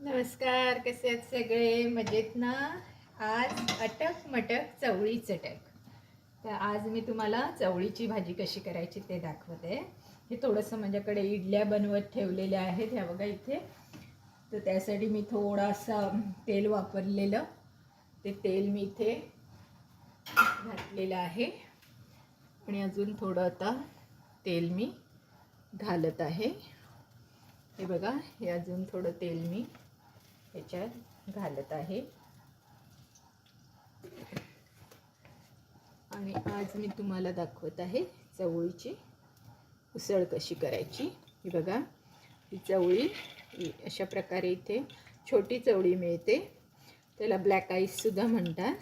नमस्कार, कसे आहेत सगळे? मजेत ना? आज अटक मटक चवळी चटक. तर आज मी तुम्हाला चवळीची भाजी कशी करायची ते दाखवते. हे थोडंसं माझ्याकडे इडल्या बनवत ठेवलेल्या आहेत ह्या बघा इथे. तर त्यासाठी मी थोडासा तेल वापरलेलं, ते तेल मी इथे घातलेलं आहे आणि अजून थोडं आता तेल मी घालत आहे. हे बघा, हे अजून थोडं तेल मी ह्याच्यात घालत आहे. आणि आज मी तुम्हाला दाखवत आहे चवळीची उसळ कशी करायची. ही बघा, ही चवळी अशा प्रकारे इथे छोटी चवळी मिळते, त्याला ब्लॅक आईससुद्धा म्हणतात.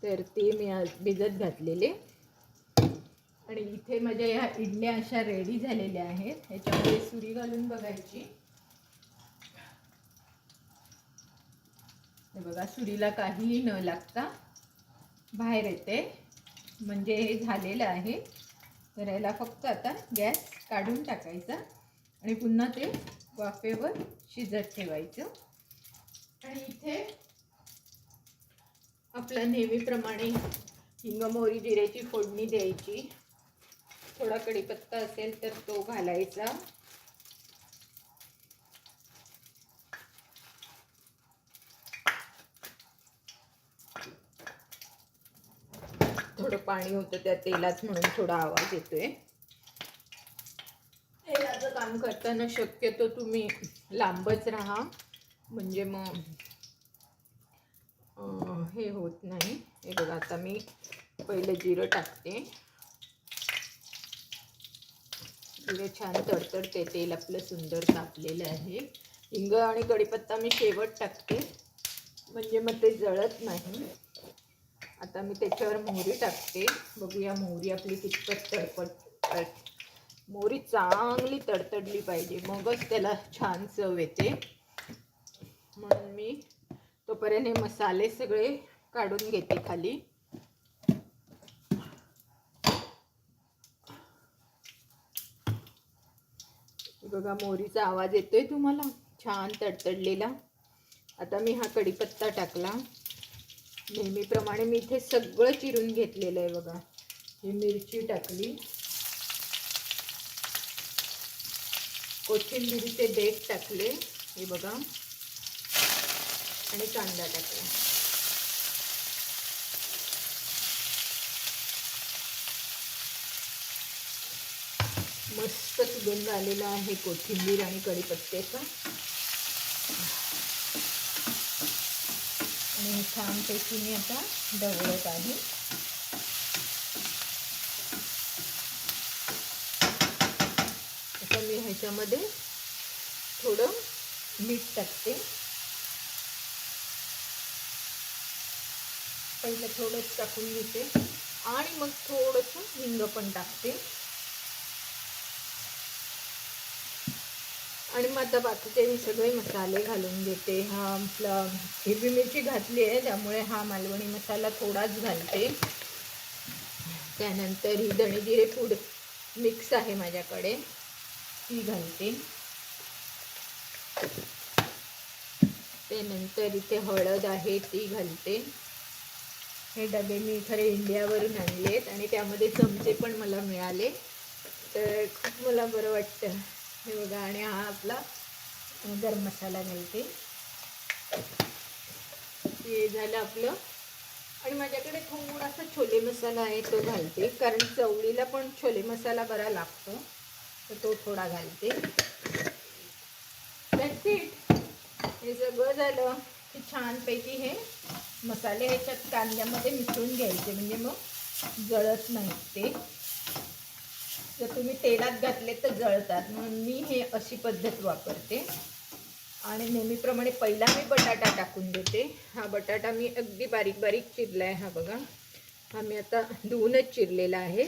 तर ते मी आज भिजत घातलेले आणि इथे माझ्या ह्या इडल्या अशा रेडी झालेल्या आहेत. ह्याच्यामध्ये सुरी घालून बघायची. हे बघा, सुरीला काहीही न लागता बाहेर येते, म्हणजे हे झालेलं आहे. तर याला फक्त आता गॅस काढून टाकायचा आणि पुन्हा ते वाफेवर शिजत ठेवायचं. आणि इथे आपल्या नेहमीप्रमाणे हिंग मोहरी जिऱ्याची फोडणी द्यायची. थोडा कढीपत्ता असेल तर तो घालायचा. थोडं पाणी होतं त्या तेलात म्हणून थोडा आवाज येतोय. तेलाचं काम करताना शक्यतो तुम्ही लांबच राहा, म्हणजे मग हे होत नाही. हे बघा, आता मी पहिलं जिरं टाकते. जिरं छान तडतडते, तेल आपलं सुंदर तापलेलं आहे. हिंग आणि कढीपत्ता मी शेवट टाकते, म्हणजे मग ते जळत नाही. आता मी त्याच्यावर मोहरी टाकते. बघूया मोहरी आपली कितपत तडपड. मोहरी चांगली तडतडली पाहिजे, मगच त्याला छान चव येते. म्हणून मी तोपर्यंत हे मसाले सगळे काढून घेते खाली. बघा, मोहरीचा आवाज येतोय तुम्हाला, छान तडतडलेला. आता मी हा कढीपत्ता टाकला. नेहमीप्रमाणे मी इथे सगळं चिरून घेतलेलं आहे बघा. ही मिरची टाकली, कोथिंबीरीचे देठ टाकले, हे बघा, आणि कांदा टाकला. मस्त सुगंध आलेला आहे कोथिंबीर आणि कढीपत्त्याचा. आणि छानपैकी मी आता ढवळत आहे. आता मी ह्याच्यामध्ये थोडं मीठ टाकते. पहिलं थोडंच टाकून घेते आणि मग थोडंसं हिंग पण टाकते. आणि मग आता बाकीचे मी सगळे मसाले घालून घेते. हा आपला हिरवी मिरची घातली आहे, त्यामुळे हा मालवणी मसाला थोडाच घालते. त्यानंतर ही धणे जिरे पूड मिक्स आहे माझ्याकडे, ती घालते. त्यानंतर इथे हळद आहे, ती घालते. हे डबे मी खरे इंडियावरून आणलेत आणि त्यामध्ये चमचे पण मला मिळाले, तर खूप मला बरं वाटतं. हे बघा, आणि हा आपला गरम मसाला घालते. हे झालं आपलं. आणि माझ्याकडे थोडासा छोले मसाला आहे, तो घालते, कारण चवळीला पण छोले मसाला बरा लागतो, तर तो थोडा घालते. That's it. हे सगळं झालं की छानपैकी हे मसाले ह्याच्यात कांद्यामध्ये मिसळून घ्यायचे, म्हणजे मग जळत नाहीत ते. जर तुम्ही तेलात घातले तर जळतात, म्हणून मी हे अशी पद्धत वापरते. आणि नेहमीप्रमाणे पहिला मी बटाटा टाकून देते. हा बटाटा मी अगदी बारीक बारीक चिरला आहे. हा बघा, हा मी आता धुवूनच चिरलेला आहे,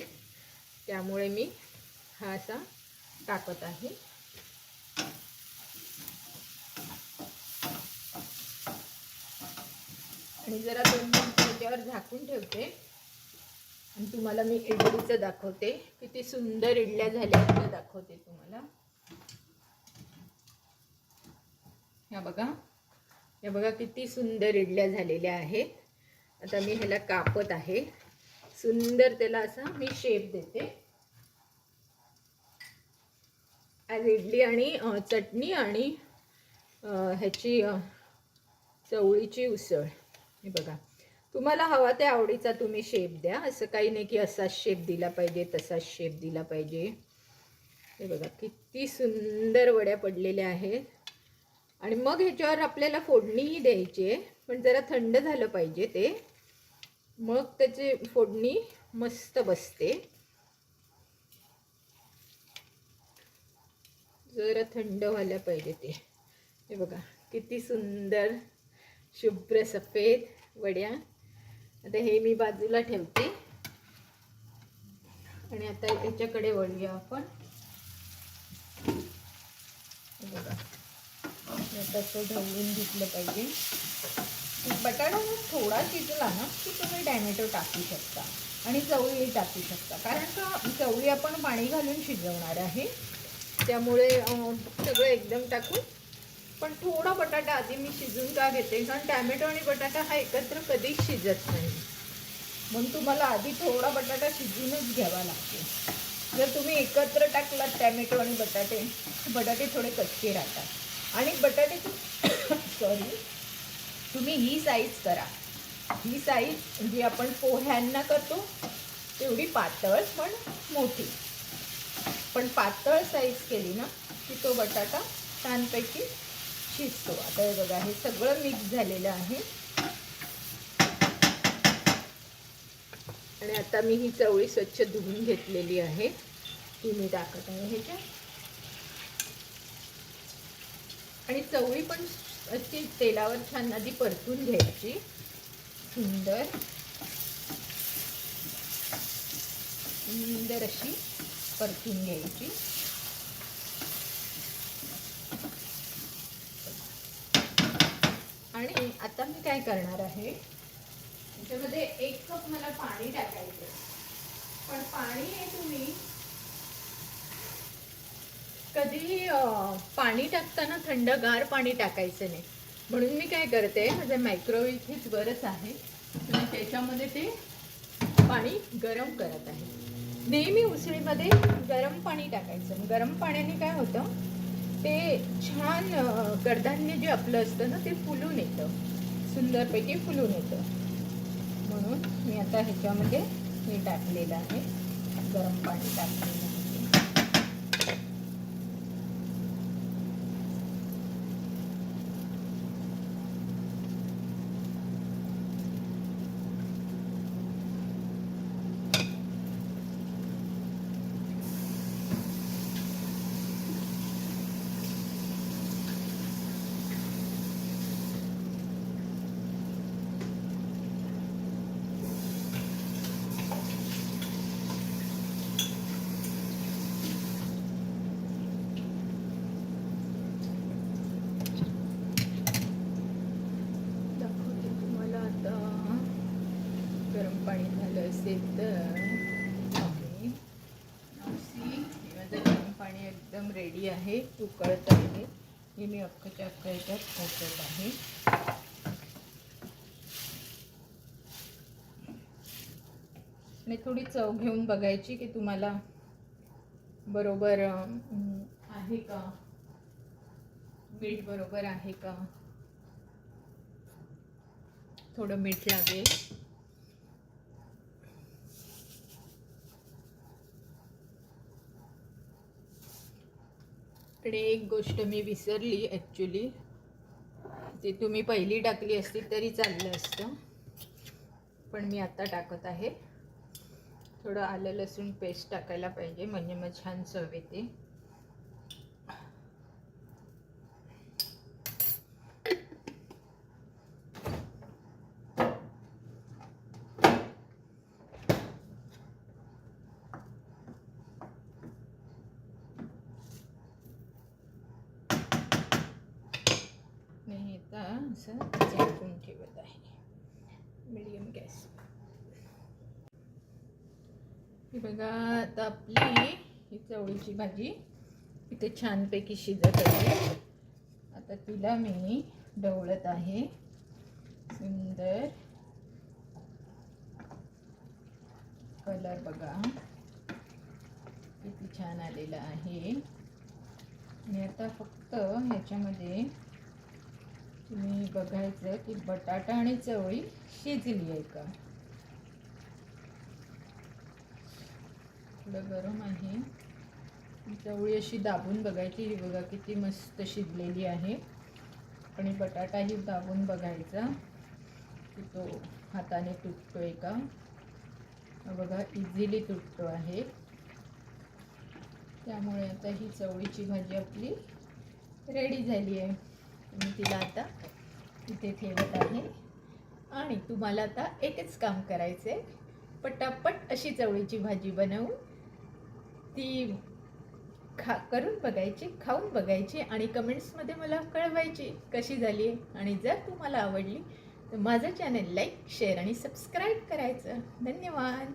त्यामुळे मी हा असा टाकत आहे. आणि जरा 2 मिनिटं त्याच्यावर झाकून ठेवते आणि तुम्हाला मी इडलीचं दाखवते. किती सुंदर इडल्या झाल्या ते दाखवते तुम्हाला. या बघा किती सुंदर इडल्या झालेल्या आहेत. आता मी ह्याला कापत आहे. सुंदर त्याला असा मी शेप देते. आज इडली आणि चटणी आणि ह्याची चवळीची उसळ. हे बघा, तुम्हाला हवा त्या आवडीचा तुम्ही शेप द्या. असं काही नाही की असाच शेप दिला पाहिजे तसाच शेप दिला पाहिजे. हे बघा किती सुंदर वड्या पडलेल्या आहेत. आणि मग ह्याच्यावर आपल्याला फोडणीही द्यायची आहे, पण जरा थंड झालं पाहिजे ते, मग त्याची फोडणी मस्त बसते. जरा थंड व्हायला पाहिजे ते. हे बघा किती सुंदर शुभ्र सफेद वड्या. आता हे मी बाजूला ठेवते आणि आता याच्याकडे वळूया आपण. बघा आता तो ढवळून घेतलं पाहिजे. बटाटा थोडा शिजला ना की तुम्ही टॅमॅटो टाकू शकता आणि चवळी टाकू शकता, कारण का चवळी आपण पाणी घालून शिजवणार आहे, त्यामुळे सगळं एकदम टाकून. पण थोडा बटाटा आधी मी शिजून का घेते, कारण टॅमॅटो आणि बटाटा हा एकत्र कधीच शिजत नाही, म्हणून तुम्हाला आधी थोडा बटाटा शिजूनच घ्यावा लागतो. जर तुम्ही एकत्र टाकलात टॅमॅटो आणि बटाटे थोडे कच्चे राहतात. आणि बटाट्याची सॉरी तुम्ही ही साईज करा. ही साईज जी आपण पोह्यांना करतो तेवढी पातळ पण मोठी, पण पातळ साईज केली ना की तो बटाटा छानपैकी शिजतो. आता हे बघा हे सगळं मिक्स झालेलं आहे. आणि आता मी ही चवळी स्वच्छ धुवून घेतलेली आहे, ती मी टाकत आहे ह्याच्यात. आणि चवळी पण अशी तेलावर छान आधी परतून घ्यायची. सुंदर सुंदर अशी परतून घ्यायची. आणि आता मी काय करणार आहे, त्याच्यामध्ये 1 कप मला पाणी टाकायचं. पण पाणी हे तुम्ही कधी पाणी टाकताना थंडगार पाणी टाकायचं नाही. म्हणून मी काय करते, माझं मायक्रोवेव्ह हेच बरंच आहे, आणि त्याच्यामध्ये ते पाणी गरम करत आहे. नेहमी उसळीमध्ये गरम पाणी टाकायचं. गरम पाण्याने काय होतं, ते छान कडधान्य जे आपलं असतं ना ते फुलून येतं, सुंदरपैकी फुलून येतं. म्हणून मी आता ह्याच्यामध्ये हे टाकलेलं आहे, गरम पाणी टाकलेलं आहे. गरम पाणी झालं असेल तर माझं गरम पाणी एकदम रेडी आहे, उकळत आहे. हे मी अख्खच्या अख्खं याच्यात ओतत आहे. आणि थोडी चव घेऊन बघायची की तुम्हाला बरोबर आहे का, मीठ बरोबर आहे का, थोडं मीठ लागेल. आणि एक गोष्ट मी विसरली ॲक्च्युली, ती तुम्ही पहिली टाकली असती तरी चाललं असतं, पण मी आता टाकत आहे. थोडं आलं लसूण पेस्ट टाकायला पाहिजे, म्हणजे मग छान चव येते. मी आता असं झाकून ठेवत आहे मीडियम गॅस. ही बघा आता आपली ही चवळीची भाजी इथे छानपैकी शिजत आहे. आता आता तिला मी ढवळत आहे. सुंदर कलर बघा किती छान आलेला आहे. आणि आता फक्त ह्याच्यामध्ये तुम्ही बघायचं की बटाटा आणि चवळी शिजली आहे का. थोडं गरम आहे. चवळी अशी दाबून बघायची. ही बघा किती मस्त शिजलेली आहे. आणि बटाटाही दाबून बघायचा की तो हाताने तुटतोय का. बघा इझिली तुटतो आहे. त्यामुळे आता ही चवळीची भाजी आपली रेडी झाली आहे. मी तिला आता इथे ठेवत आहे. आणि तुम्हाला आता एकच काम करायचं आहे. पटापट अशी चवळीची भाजी बनवून ती करून बघायची, खाऊन बघायची आणि कमेंट्समध्ये मला कळवायची कशी झाली आहे. आणि जर तुम्हाला आवडली तर माझं चॅनल लाईक, शेअर आणि सबस्क्राईब करायचं. धन्यवाद.